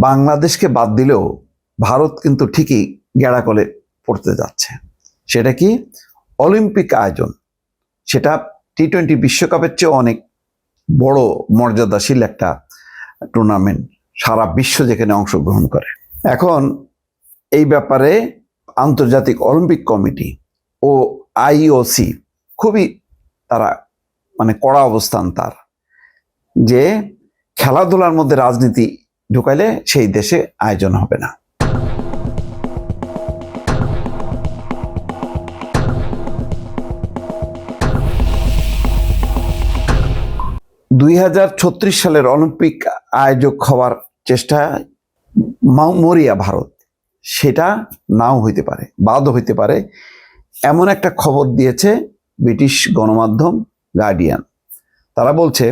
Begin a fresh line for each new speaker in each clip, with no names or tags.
বাংলাদেশকে বাদ দিলেও ভারত কিন্তু ঠিকই গেড়াকলে পড়তে যাচ্ছে। সেটা কি? অলিম্পিক আয়োজন। সেটা টি-20 বিশ্বকাপের চেয়ে অনেক বড় মর্যাদাশীল একটা টুর্নামেন্ট, সারা বিশ্ব যেখানে অংশগ্রহণ করে। এখন এই ব্যাপারে আন্তর্জাতিক অলিম্পিক কমিটি ও আইওসি খুবই তারা কড়া অবস্থান তার, যে খেলাধুলার মধ্যে রাজনীতি ঢুকাইলে সেই দেশে আয়োজন হবে না। সালের অলিম্পিক আয়োজক হওয়ার চেষ্টা মরিয়া ভারত, সেটা নাও হইতে পারে, বাদও হইতে পারে, এমন একটা খবর দিয়েছে ব্রিটিশ গণমাধ্যম গার্ডিয়ান। তারা বলছে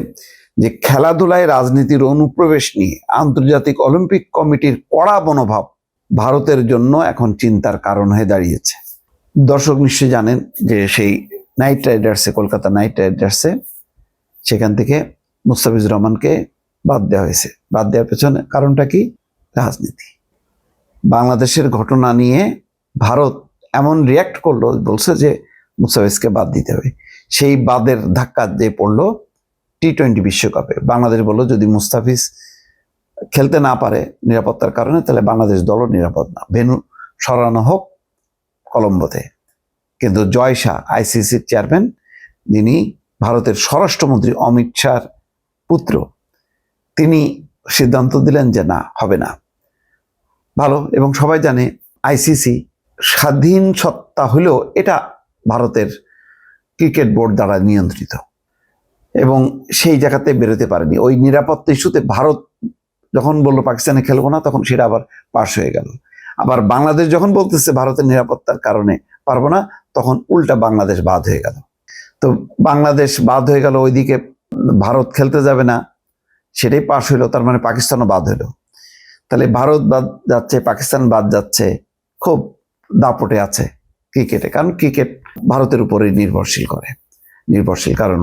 যে খেলাধুলায় রাজনীতির অনুপ্রবেশ নিয়ে আন্তর্জাতিক অলিম্পিক কমিটির কড়া মনোভাব ভারতের জন্য এখন চিন্তার কারণ হয়ে দাঁড়িয়েছে। দর্শক নিশ্চয়ই জানেন যে সেই কলকাতা নাইট রাইডার্সে সেখান থেকে মুস্তাফিজুর রহমানকে বাদ দেওয়া হয়েছে। বাদ দেওয়ার পেছনে কারণটা কি? রাজনীতি। বাংলাদেশের ঘটনা নিয়ে ভারত এমন রিয়াক্ট করলো, বলছে যে মুস্তাফিজকে বাদ দিতে হবে। সেই বাদের ধাক্কা যে পড়লো টি-20 বিশ্বকাপে। বাংলাদেশ বললো যদি মুস্তাফিজ খেলতে না পারে নিরাপত্তার কারণে, তাহলে বাংলাদেশ দলও নিরাপদ না, ভেন্যু সরানো হোক কলম্বোতে। কিন্তু জয় শাহ, আইসিসির চেয়ারম্যান, যিনি ভারতের স্বরাষ্ট্রমন্ত্রী অমিত শাহর পুত্র, তিনি সিদ্ধান্ত দিলেন যে না, হবে না। ভালো, এবং সবাই জানে আইসিসি স্বাধীন সত্তা হলেও এটা ভারতের ক্রিকেট বোর্ড দ্বারা নিয়ন্ত্রিত, এবং সেই জায়গাতে বেরোতে পারেনি। ওই নিরাপত্তা ইস্যুতে ভারত যখন বললো পাকিস্তানে খেলবো না, তখন সেটা আবার পাশ হয়ে গেল। আবার বাংলাদেশ যখন বলতেছে ভারতের নিরাপত্তার কারণে পারবো না, তখন উল্টা বাংলাদেশ বাদ হয়ে গেল। তো বাংলাদেশ বাদ হয়ে গেল, ওইদিকে ভারত খেলতে যাবে না, সেটাই পাশ হইলো, তার মানে পাকিস্তানও বাদ হইলো। তাহলে ভারত বাদ যাচ্ছে, পাকিস্তান বাদ যাচ্ছে, খুব দাপটে আছে ক্রিকেটে। কারণ ক্রিকেট ভারতের উপরে নির্ভরশীল, কারণ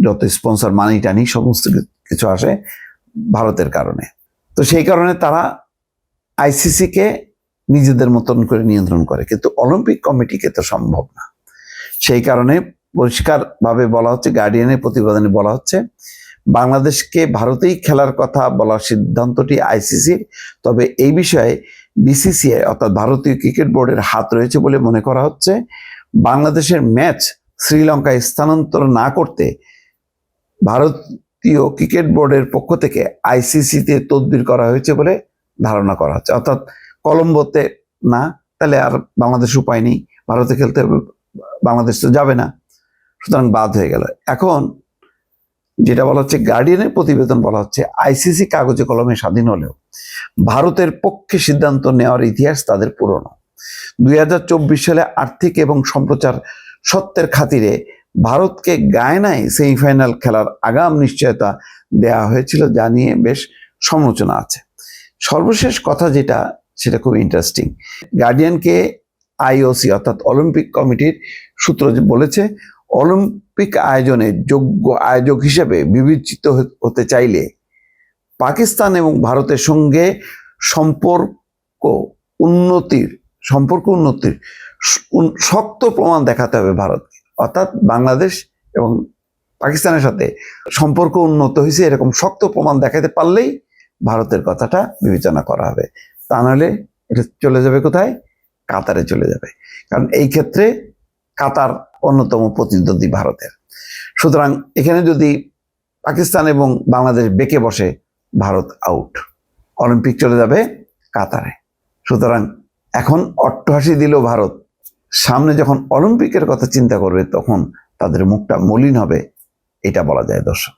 যত স্পন্সর মানি টানি সমস্ত কিছু আসে ভারতের কারণে। তো সেই কারণে তারা আইসিসিকে নিজেদের মতন করে নিয়ন্ত্রণ করে, কিন্তু অলিম্পিক কমিটিকে তো সম্ভব না। সেই কারণে পরিষ্কারভাবে বলা হচ্ছে, গার্ডিয়ানের প্রতিবেদনে বলা হচ্ছে, বাংলাদেশকে ভারতেই খেলার কথা বলার সিদ্ধান্তটি আইসিসির, তবে এই বিষয়ে বিসিসিআই অর্থাৎ ভারতীয় ক্রিকেট বোর্ডের হাত রয়েছে বলে মনে করা হচ্ছে। বাংলাদেশের ম্যাচ শ্রীলঙ্কায় স্থানান্তর না করতে ভারতীয় ক্রিকেট বোর্ডের পক্ষ থেকে আইসিসিতে তদবির করা হয়েছে বলে ধারণা করা হচ্ছে। অর্থাৎ কলম্বোতে না, তাহলে আর বাংলাদেশ উপায় নেই, ভারতে খেলতে হবে, বাংলাদেশ তো যাবে না, সুতরাং বাদ হয়ে গেল। এখন যেটা বলা হচ্ছে, গার্ডিয়ানের প্রতিবেদন বলা হচ্ছে, আইসিসি কাগজে কলমে স্বাধীন হলেও ভারতের পক্ষে সিদ্ধান্ত নেওয়ার ইতিহাস তাদের পুরনো। 2024 সালে আর্থিক এবং সম্প্রচার সত্যের খাতিরে ভারতকে গায়ানায় সেমিফাইনাল খেলার আগাম নিশ্চয়তা দেওয়া হয়েছিল, যা নিয়ে বেশ সমালোচনা আছে। সর্বশেষ কথা যেটা, সেটা খুব ইন্টারেস্টিং। গার্ডিয়ানকে আইওসি অর্থাৎ অলিম্পিক কমিটির সূত্র বলেছে, অলিম্পিক আয়োজনে যোগ্য আয়োজক হিসেবে বিবেচিত হতে চাইলে পাকিস্তান এবং ভারতের সঙ্গে সম্পর্ক উন্নতির শক্ত প্রমাণ দেখাতে হবে ভারতকে। অর্থাৎ বাংলাদেশ এবং পাকিস্তানের সাথে সম্পর্ক উন্নত হয়েছে এরকম শক্ত প্রমাণ দেখাতে পারলেই ভারতের কথাটা বিবেচনা করা হবে। তা নাহলে এটা চলে যাবে কোথায়? কাতারে চলে যাবে। কারণ এই ক্ষেত্রে কাতার অন্যতম প্রতিদ্বন্দ্বী ভারতের। সুতরাং এখানে যদি পাকিস্তান এবং বাংলাদেশ বেঁকে বসে, ভারত আউট, অলিম্পিক চলে যাবে কাতারে। সুতরাং এখন অট্টহাসি দিল ভারত, সামনে যখন অলিম্পিকের কথা চিন্তা করবে তখন তাদের মুখটা মলিন হবে, এটা বলা যায় দর্শক।